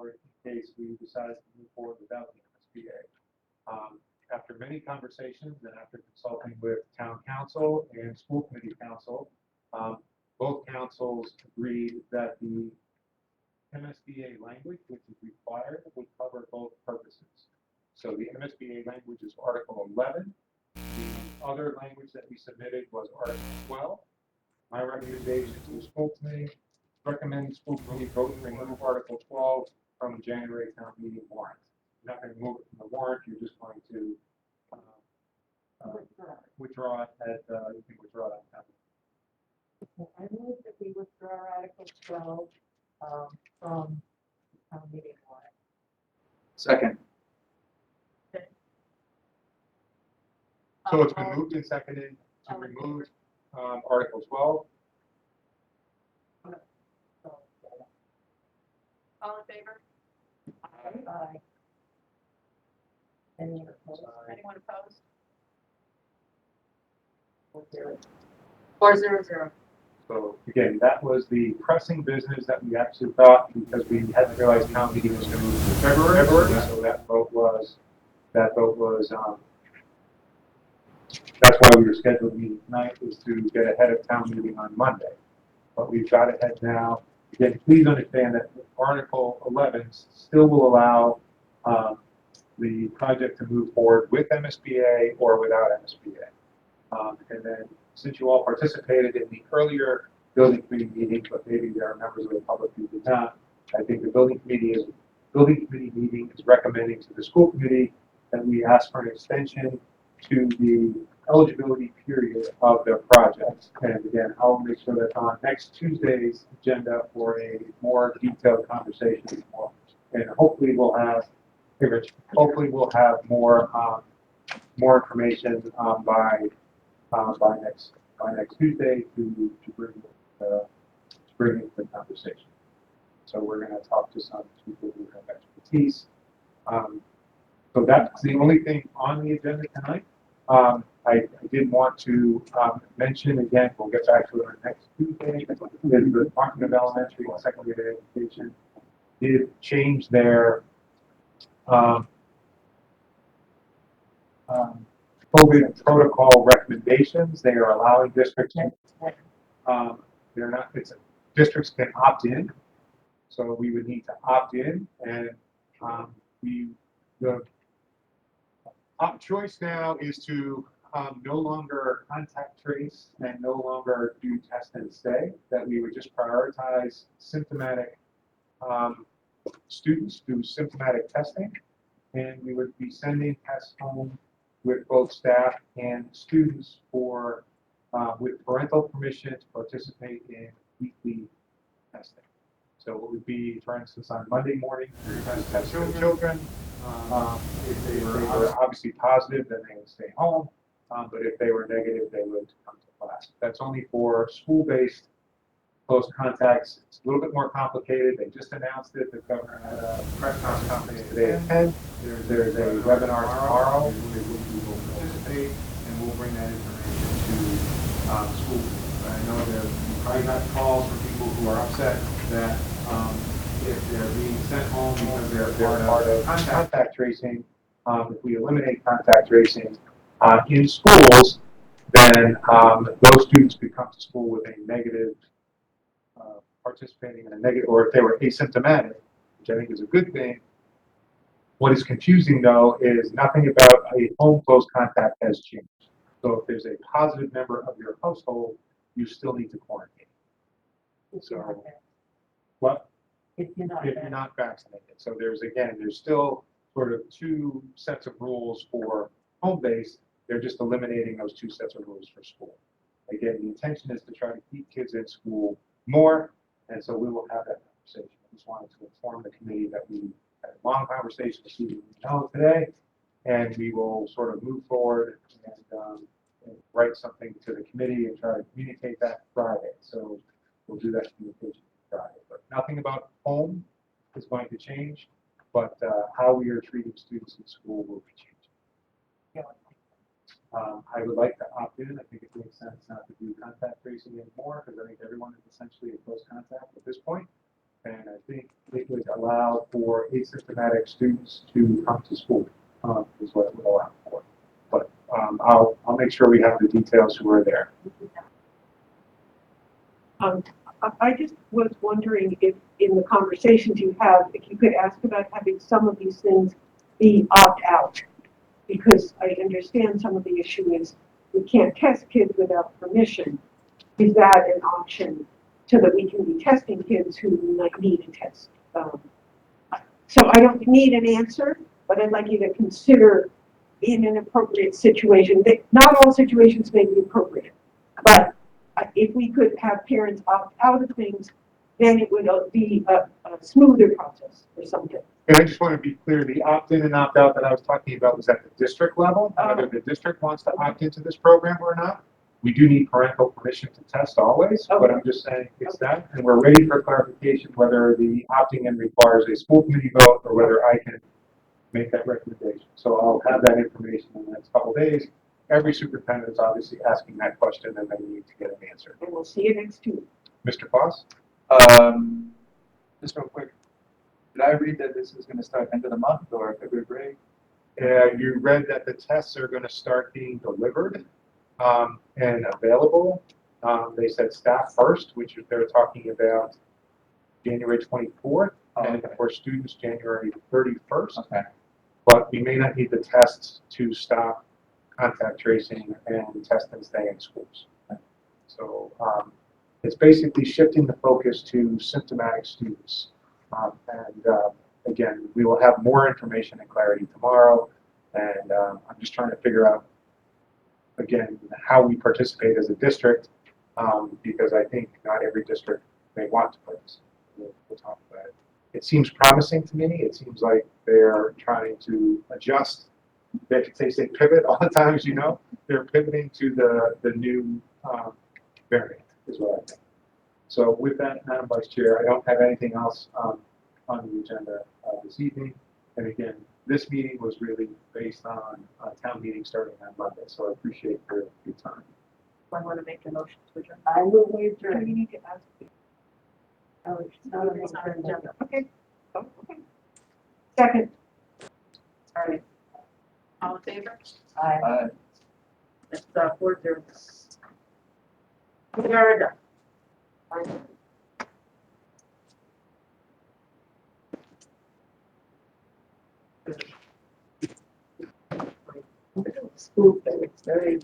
forward in case we decide to move forward without the MSBA. After many conversations and after consulting with town council and school committee council, both councils agreed that the MSBA language, which is required, would cover both purposes. So the MSBA language is Article 11. The other language that we submitted was Article 12. My recommendation to the school committee, recommending school committee vote to remove Article 12 from the January town meeting warrant. You're not going to remove it from the warrant, you're just going to withdraw it at, you can withdraw it on town. I move that we withdraw Article 12 from town meeting warrant. Second. So it's been moved and seconded to remove Article 12. All in favor? Aye. Anyone opposed? Anyone opposed? 4-0. So again, that was the pressing business that we actually thought, because we hadn't realized town meeting was going to move to February. So that vote was, that's why we were scheduled to meet tonight, is to get ahead of town meeting on Monday. But we've got ahead now. Again, please understand that Article 11 still will allow the project to move forward with MSBA or without MSBA. And then, since you all participated in the earlier building committee meeting, but maybe there are members of the public who did not, I think the building committee meeting is recommending to the school committee that we ask for an extension to the eligibility period of their project. And again, I'll make sure that's on next Tuesday's agenda for a more detailed conversation. And hopefully we'll have more information by next Tuesday to bring into the conversation. So we're going to talk to some people who have expertise. So that's the only thing on the agenda tonight. I did want to mention again, we'll get back to it on next Tuesday, the Department of Elementary and Secondary Education did change their COVID protocol recommendations. They are allowing districts districts can opt in. So we would need to opt in, and the choice now is to no longer contact trace and no longer do test and stay, that we would just prioritize symptomatic students do symptomatic testing, and we would be sending tests home with both staff and students for with parental permission to participate in weekly testing. So it would be, for instance, on Monday morning, we test children. If they were obviously positive, then they would stay home. But if they were negative, they would come to class. That's only for school-based close contacts. It's a little bit more complicated. They just announced it. The governor had a press conference today at 10. There's a webinar tomorrow where we will participate, and we'll bring that information to school. I know that you probably got calls from people who are upset that if they're being sent home because they're part of contact tracing, if we eliminate contact tracing in schools, then those students could come to school with a negative, participating in a negative, or if they were asymptomatic, which I think is a good thing. What is confusing, though, is nothing about a home close contact has changed. So if there's a positive member of your household, you still need to quarantine. So, what? If you're not vaccinated. So there's still sort of two sets of rules for home-based. They're just eliminating those two sets of rules for school. Again, the intention is to try to keep kids in school more, and so we will have that conversation. I just wanted to inform the committee that we had a long conversation with Susan today, and we will sort of move forward and write something to the committee and try to communicate that Friday. So we'll do that communication Friday. But nothing about home is going to change, but how we are treating students in school will be changing. I would like to opt in. I think it makes sense not to do contact tracing anymore, because I think everyone is essentially a close contact at this point. And I think it would allow for asymptomatic students to come to school, is what it would allow for. But I'll make sure we have the details who are there. I just was wondering if, in the conversations you have, if you could ask about having some of these things be opt-out. Because I understand some of the issue is we can't test kids without permission. Is that an option so that we can be testing kids who might need a test? So I don't need an answer, but I'd like you to consider in an appropriate situation. Not all situations may be appropriate, but if we could have parents opt out of things, then it would be a smoother process or something. And I just want to be clear, the opt-in and opt-out that I was talking about was at the district level, whether the district wants to opt into this program or not. We do need parental permission to test always, but I'm just saying it's that, and we're waiting for clarification whether the opting in requires a school committee vote or whether I can make that recommendation. So I'll have that information in the next couple of days. Every superintendent is obviously asking that question, and they need to get an answer. And we'll see you next Tuesday. Mr. Foss? Just real quick, did I read that this is going to start end of the month or February break? You read that the tests are going to start being delivered and available. They said staff first, which they're talking about January 24th, and for students, January 31st. Okay. But we may not need the tests to stop contact tracing and test and stay in schools. So it's basically shifting the focus to symptomatic students. Again, we will have more information and clarity tomorrow. And I'm just trying to figure out, again, how we participate as a district, because I think not every district may want to participate. We'll talk about it. It seems promising to me. It seems like they're trying to adjust. They say pivot all the time, as you know. They're pivoting to the new variant, is what I think. So with that, Madam Vice Chair, I don't have anything else on the agenda this evening. And again, this meeting was really based on a town meeting starting on Monday, so I appreciate your time. I want to make a motion to adjourn. I will wait Do we for, need to ask? oh, it's not on the It's not on the agenda. agenda. Okay. Oh, okay. Second. Sorry. All in favor? I, It's 4-0. We are adjourned. school, it's very